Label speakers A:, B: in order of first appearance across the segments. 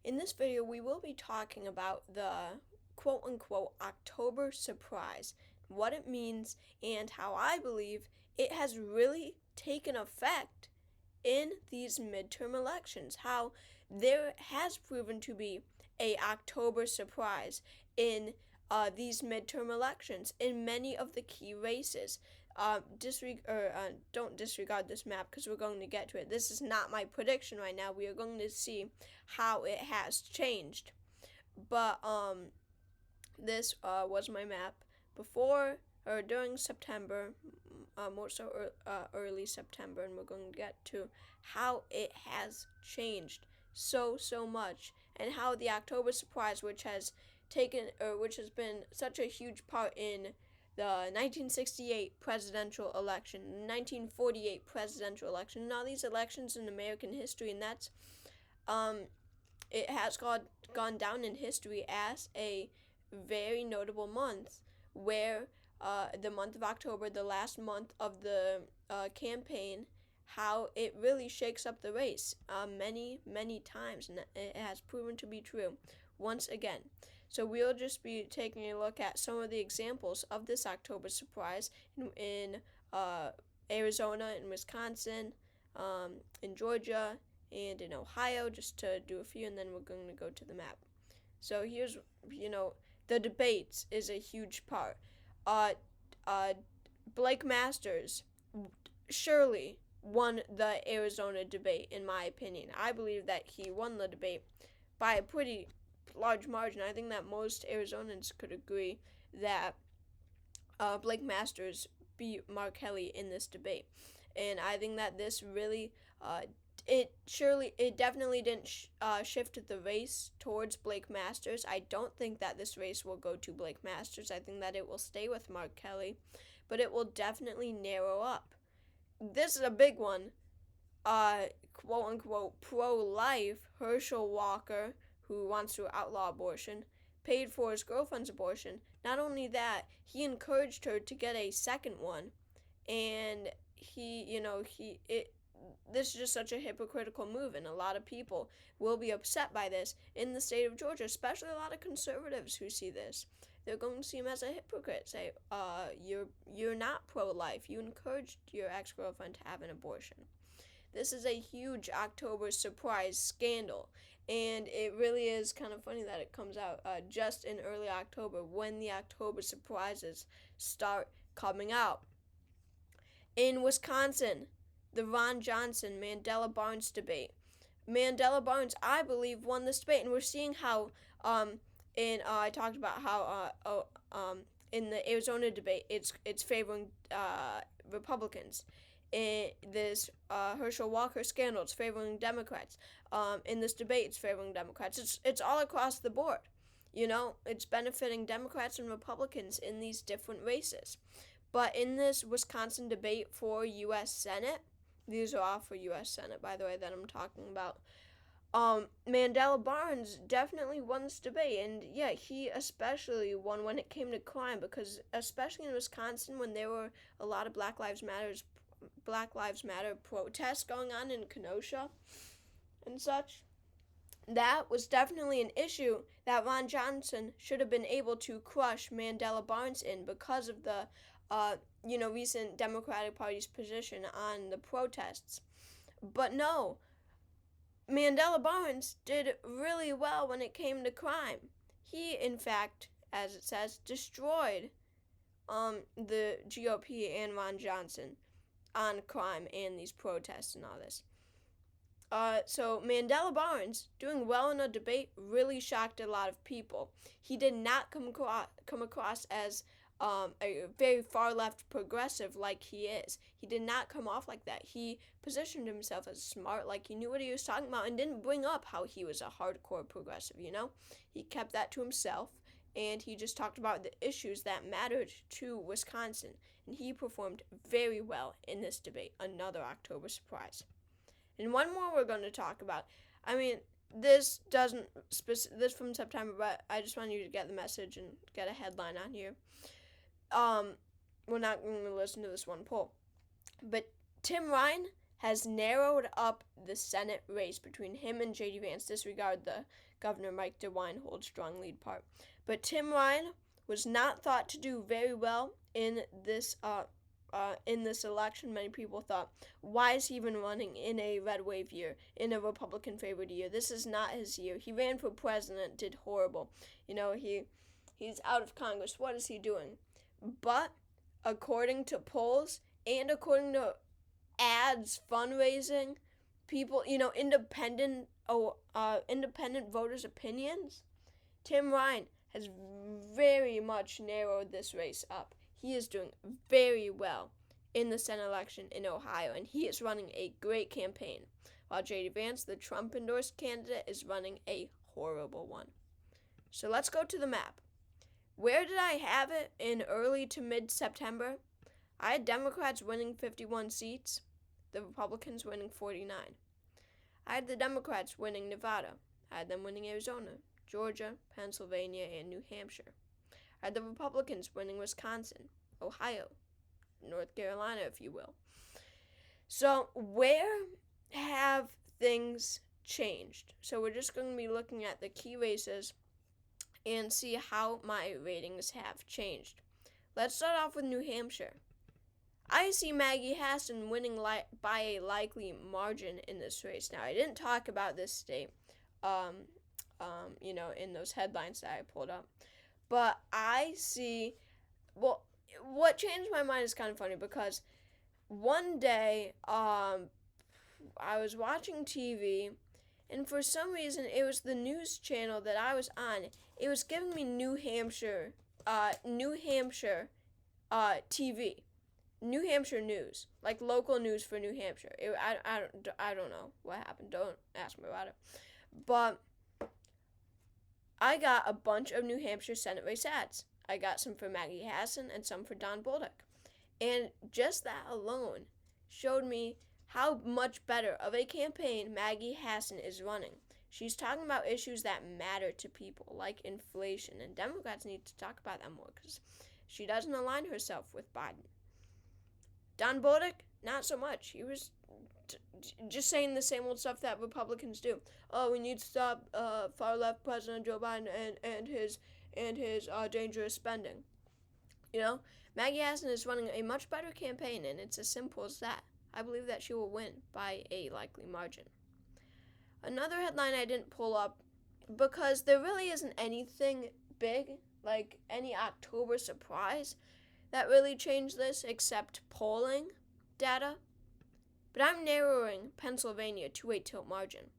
A: In this video, we will be talking about the quote-unquote October surprise, what it means, and how I believe it has really taken effect in these midterm elections, how there has proven to be a October surprise in these midterm elections in many of the key races. Don't disregard this map because we're going to get to it. This is not my prediction right now. We are going to see how it has changed. But this was my map before or during September, more so early September, and we're going to get to how it has changed so much, and how the October surprise, which has been such a huge part in the 1968 presidential election, 1948 presidential election, and all these elections in American history, and that's it has gone down in history as a very notable month, where the month of October, the last month of the campaign, how it really shakes up the race many times, and it has proven to be true once again. So we'll just be taking a look at some of the examples of this October surprise in Arizona, in Wisconsin, in Georgia, and in Ohio, just to do a few, and then we're going to go to the map. So here's, the debates is a huge part. Blake Masters surely won the Arizona debate, in my opinion. I believe that he won the debate by a pretty large margin. I think that most Arizonans could agree that Blake Masters beat Mark Kelly in this debate. And I think that this really, it definitely didn't shift the race towards Blake Masters. I don't think that this race will go to Blake Masters. I think that it will stay with Mark Kelly, but it will definitely narrow up. This is a big one. Quote-unquote pro-life Herschel Walker, who wants to outlaw abortion, paid for his girlfriend's abortion. Not only that, he encouraged her to get a second one, and this is just such a hypocritical move, and a lot of people will be upset by this in the state of Georgia, especially a lot of conservatives who see this. They're going to see him as a hypocrite, say, you're not pro-life. You encouraged your ex-girlfriend to have an abortion. This is a huge October surprise scandal, and it really is kind of funny that it comes out just in early October, when the October surprises start coming out. In Wisconsin, the Ron Johnson-Mandela Barnes debate. Mandela Barnes, I believe, won this debate, and we're seeing how I talked about how in the Arizona debate it's favoring Republicans. In this Herschel Walker scandal, it's favoring Democrats. In this debate, it's favoring Democrats. It's all across the board. It's benefiting Democrats and Republicans in these different races. But in this Wisconsin debate for U.S. Senate, these are all for U.S. Senate, by the way, that I'm talking about, Mandela Barnes definitely won this debate, and yeah, he especially won when it came to crime, because especially in Wisconsin, when there were a lot of Black Lives Matter protests going on in Kenosha and such, that was definitely an issue that Ron Johnson should have been able to crush Mandela Barnes in, because of the recent Democratic Party's position on the protests. But no, Mandela Barnes did really well when it came to crime. He, in fact, as it says, destroyed the GOP and Ron Johnson on crime and these protests and all this. So Mandela Barnes doing well in a debate really shocked a lot of people. He did not come across as a very far left progressive like he is. He did not come off like that. He positioned himself as smart, like he knew what he was talking about, and didn't bring up how he was a hardcore progressive, He kept that to himself, and he just talked about the issues that mattered to Wisconsin, and he performed very well in this debate. Another October surprise. And one more we're going to talk about. This from September, but I just want you to get the message and get a headline on here. We're not going to listen to this one poll, but Tim Ryan has narrowed up the Senate race between him and J.D. Vance. Disregard the Governor Mike DeWine holds strong lead part. But Tim Ryan was not thought to do very well in this election. Many people thought, why is he even running in a red wave year, in a Republican favored year? This is not his year. He ran for president, did horrible. He's out of Congress. What is he doing? But according to polls and according to ads, fundraising, people, independent voters' opinions, Tim Ryan has very much narrowed this race up. He is doing very well in the Senate election in Ohio, and he is running a great campaign, while J.D. Vance, the Trump-endorsed candidate, is running a horrible one. So let's go to the map. Where did I have it in early to mid-September? I had Democrats winning 51 seats, the Republicans winning 49. I had the Democrats winning Nevada. I had them winning Arizona, Georgia, Pennsylvania, and New Hampshire. I had the Republicans winning Wisconsin, Ohio, North Carolina, if you will. So where have things changed? So we're just going to be looking at the key races and see how my ratings have changed. Let's start off with New Hampshire. I see Maggie Hassan winning by a likely margin in this race. Now, I didn't talk about this state, in those headlines that I pulled up. But I see, what changed my mind is kind of funny because one day, I was watching TV, and for some reason, it was the news channel that I was on. It was giving me New Hampshire TV, New Hampshire news, like local news for New Hampshire. I don't know what happened. Don't ask me about it. But I got a bunch of New Hampshire Senate race ads. I got some for Maggie Hassan and some for Don Bolduc. And just that alone showed me how much better of a campaign Maggie Hassan is running. She's talking about issues that matter to people, like inflation, and Democrats need to talk about that more because she doesn't align herself with Biden. Don Bolduc, not so much. He was just saying the same old stuff that Republicans do. Oh, we need to stop far-left President Joe Biden and his dangerous spending. Maggie Hassan is running a much better campaign, and it's as simple as that. I believe that she will win by a likely margin. Another headline I didn't pull up because there really isn't anything big, like any October surprise, that really changed this except polling data. But I'm narrowing Pennsylvania to a tilt margin.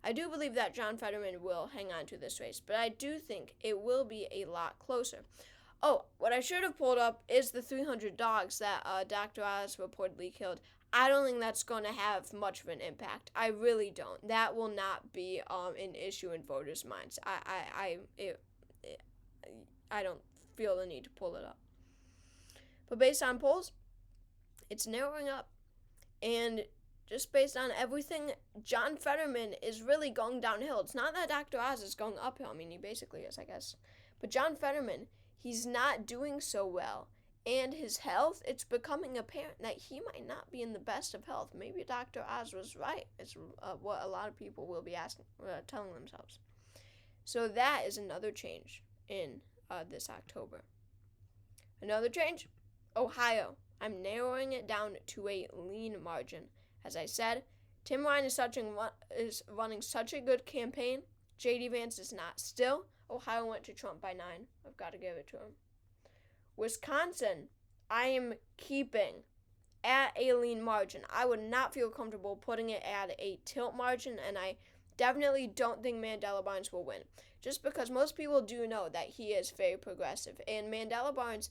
A: I do believe that John Fetterman will hang on to this race, but I do think it will be a lot closer. Oh, what I should have pulled up is the 300 dogs that Dr. Oz reportedly killed. I don't think that's going to have much of an impact. I really don't. That will not be an issue in voters' minds. I don't feel the need to pull it up. But based on polls, it's narrowing up. And just based on everything, John Fetterman is really going downhill. It's not that Dr. Oz is going uphill. I mean, he basically is, I guess. But John Fetterman, he's not doing so well. And his health, it's becoming apparent that he might not be in the best of health. Maybe Dr. Oz was right. It's what a lot of people will be telling themselves. So that is another change in this October. Another change, Ohio. I'm narrowing it down to a lean margin. As I said, Tim Ryan is running such a good campaign. J.D. Vance is not. Still, Ohio went to Trump by 9. I've got to give it to him. Wisconsin, I am keeping at a lean margin. I would not feel comfortable putting it at a tilt margin, and I definitely don't think Mandela Barnes will win. Just because most people do know that he is very progressive, and Mandela Barnes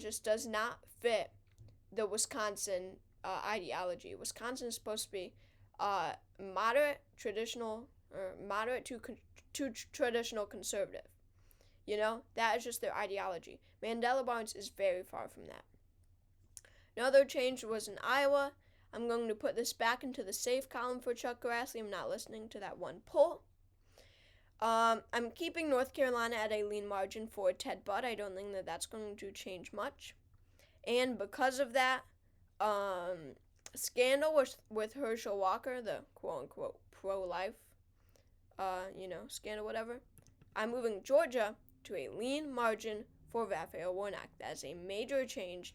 A: just does not fit the Wisconsin ideology. Wisconsin is supposed to be moderate to traditional conservative. That is just their ideology. Mandela Barnes is very far from that. Another change was in Iowa. I'm going to put this back into the safe column for Chuck Grassley. I'm not listening to that one poll. I'm keeping North Carolina at a lean margin for Ted Budd. I don't think that that's going to change much. And because of that, scandal with Herschel Walker, the quote-unquote pro-life, scandal, whatever, I'm moving Georgia to a lean margin for Raphael Warnock. That is a major change.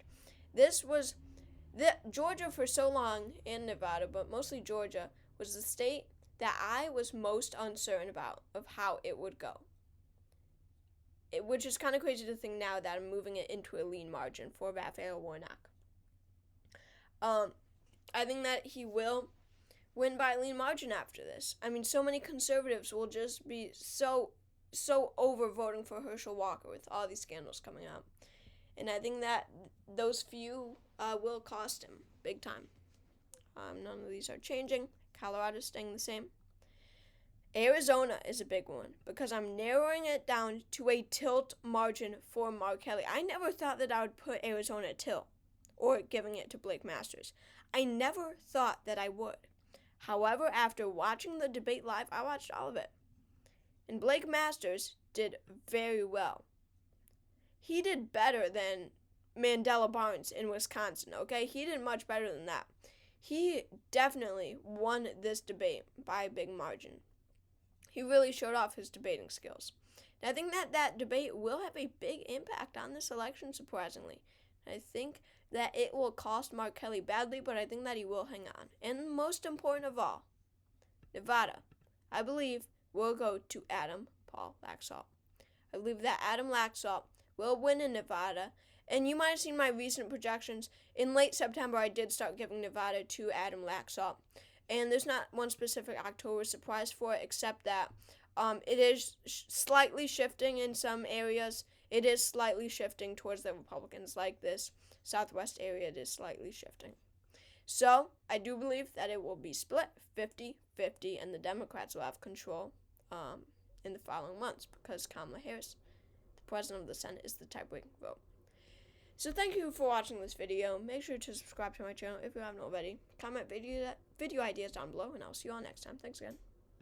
A: Georgia for so long, and Nevada, but mostly Georgia, was the state that I was most uncertain about of how it would go. Which is kind of crazy to think now that I'm moving it into a lean margin for Raphael Warnock. I think that he will win by a lean margin after this. I mean, so many conservatives will just be so over voting for Herschel Walker with all these scandals coming out. And I think that those few will cost him big time. None of these are changing. Colorado's staying the same. Arizona is a big one because I'm narrowing it down to a tilt margin for Mark Kelly. I never thought that I would put Arizona at tilt or giving it to Blake Masters. I never thought that I would. However, after watching the debate live, I watched all of it. And Blake Masters did very well. He did better than Mandela Barnes in Wisconsin, okay? He did much better than that. He definitely won this debate by a big margin. He really showed off his debating skills. And I think that debate will have a big impact on this election, surprisingly. I think that it will cost Mark Kelly badly, but I think that he will hang on. And most important of all, Nevada, I believe, will go to Adam Paul Laxalt. I believe that Adam Laxalt will win in Nevada. And you might have seen my recent projections. In late September, I did start giving Nevada to Adam Laxalt. And there's not one specific October surprise for it, except that it is slightly shifting in some areas. It is slightly shifting towards the Republicans, like this Southwest area. It is slightly shifting. So I do believe that it will be split 50-50, and the Democrats will have control in the following months because Kamala Harris, the president of the Senate, is the type-breaking vote. So thank you for watching this video. Make sure to subscribe to my channel if you haven't already. Comment video ideas down below, and I'll see you all next time. Thanks again.